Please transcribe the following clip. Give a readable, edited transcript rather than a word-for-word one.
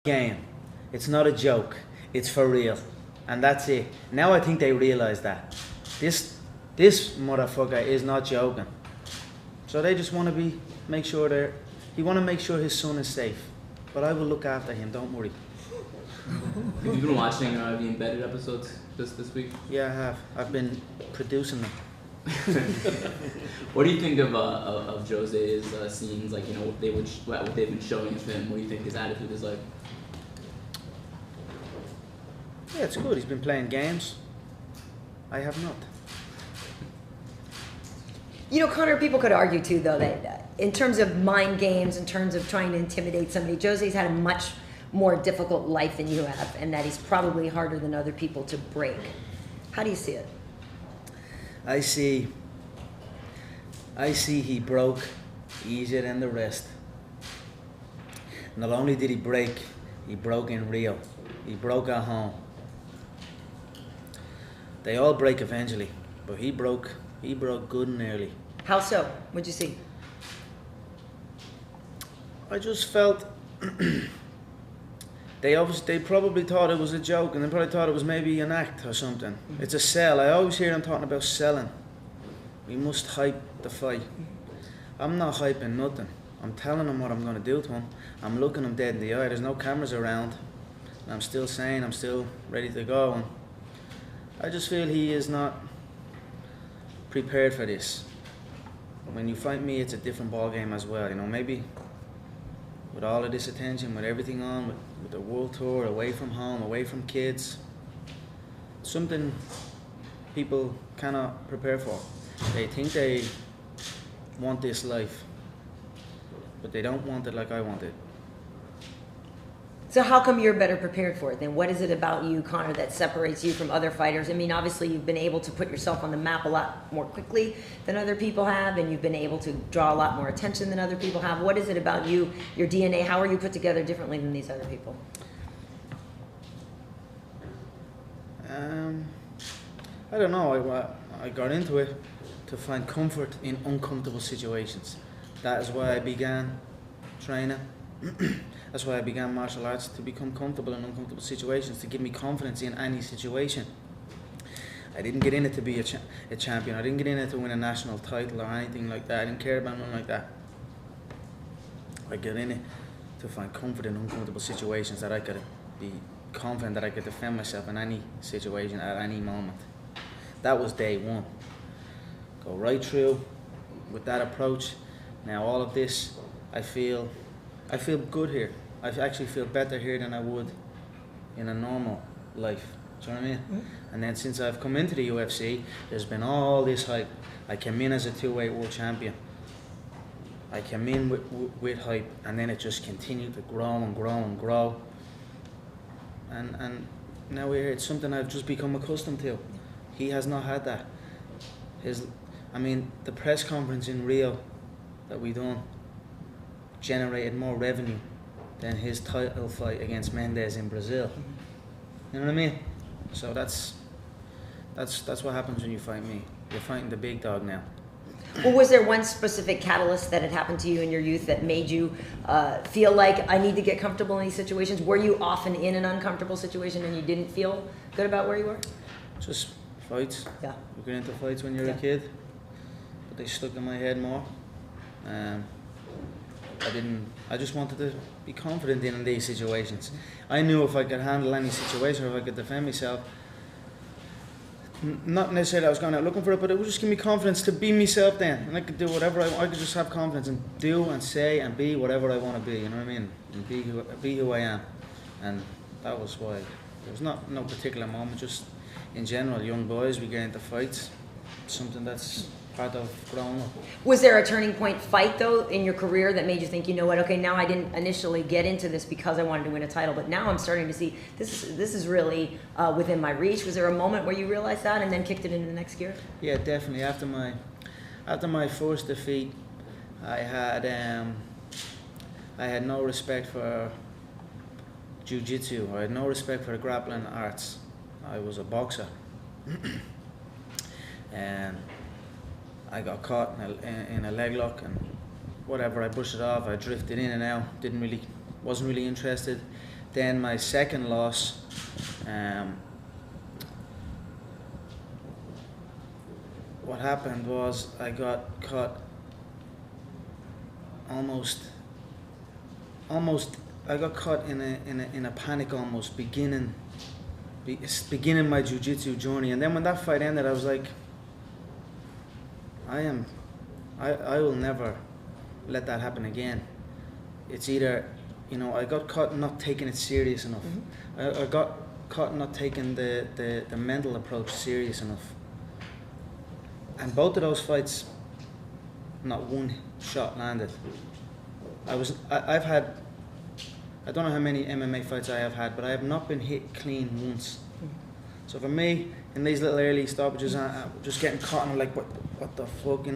game. It's not a joke. It's for real. And that's it. Now I think they realise that. This motherfucker is not joking. So they just want to make sure he want to make sure his son is safe. But I will look after him, don't worry. Have you been watching the embedded episodes this week? Yeah, I have. I've been producing them. What do you think of Jose's scenes? Like, what they've been showing of him. What do you think his attitude is like? Yeah, it's good. He's been playing games. I have not. Conor, people could argue too, though, that in terms of mind games, in terms of trying to intimidate somebody, Jose's had a much more difficult life than you have, and that he's probably harder than other people to break. How do you see it? I see he broke easier than the rest. Not only did he break, he broke in Rio. He broke at home. They all break eventually, but he broke good and early. How so? What'd you see? I just felt they probably thought it was a joke, and they probably thought it was maybe an act or something. It's a sell. I always hear them talking about selling. We must hype the fight. I'm not hyping nothing. I'm telling him what I'm going to do to him. I'm looking him dead in the eye. There's no cameras around. And I'm still saying I'm still ready to go. And I just feel he is not prepared for this. When you fight me, it's a different ball game as well. Maybe with all of this attention, with everything on, with the world tour, away from home, away from kids, something people cannot prepare for. They think they want this life, but they don't want it like I want it. So how come you're better prepared for it then? What is it about you, Conor, that separates you from other fighters? I mean, obviously you've been able to put yourself on the map a lot more quickly than other people have, and you've been able to draw a lot more attention than other people have. What is it about you, your DNA? How are you put together differently than these other people? I don't know. I got into it to find comfort in uncomfortable situations. That is why I began training. That's why I began martial arts, to become comfortable in uncomfortable situations, to give me confidence in any situation. I didn't get in it to be a champion. I didn't get in it to win a national title or anything like that. I didn't care about nothing like that. I got in it to find comfort in uncomfortable situations, that I could be confident that I could defend myself in any situation at any moment. That was day one. Go right through with that approach. Now all of this, I feel good here. I actually feel better here than I would in a normal life. Do you know what I mean? Mm-hmm. And then since I've come into the UFC, there's been all this hype. I came in as a two-weight world champion. I came in with hype, and then it just continued to grow and grow and grow. And now we're here. It's something I've just become accustomed to. He has not had that. The press conference in Rio that we done generated more revenue than his title fight against Mendes in Brazil. You know what I mean? So that's what happens when you fight me. You're fighting the big dog now. Well, was there one specific catalyst that had happened to you in your youth that made you feel like I need to get comfortable in these situations? Were you often in an uncomfortable situation and you didn't feel good about where you were? Just fights. Yeah. You get into fights when you're a kid, but they stuck in my head more. I just wanted to be confident in these situations. I knew if I could handle any situation, or if I could defend myself, not necessarily I was going out looking for it, but it would just give me confidence to be myself then. And I could do whatever I could just have confidence and do and say and be whatever I want to be, you know what I mean? And be who I am. And that was why. There was no particular moment, just in general, young boys, we get into fights. Something that's part of growing up. Was there a turning point fight though in your career that made you think, you know what, okay, now I didn't initially get into this because I wanted to win a title, but now I'm starting to see this is really within my reach? Was there a moment where you realized that and then kicked it into the next gear? Yeah, definitely. After my first defeat, I had no respect for jiu-jitsu. I had no respect for the grappling arts. I was a boxer. And I got caught in a leg lock, and whatever, I brushed it off. I drifted in and out. Wasn't really interested. Then my second loss, what happened was I got caught almost I got caught in a panic almost beginning my jiu-jitsu journey. And then when that fight ended, I was like, I will never let that happen again. It's either, I got caught not taking it serious enough. I got caught not taking the mental approach serious enough. And both of those fights, not one shot landed. I've had, I don't know how many MMA fights I have had, but I have not been hit clean once. So for me, in these little early stoppages, I'm just getting caught and I'm like, what the fuck?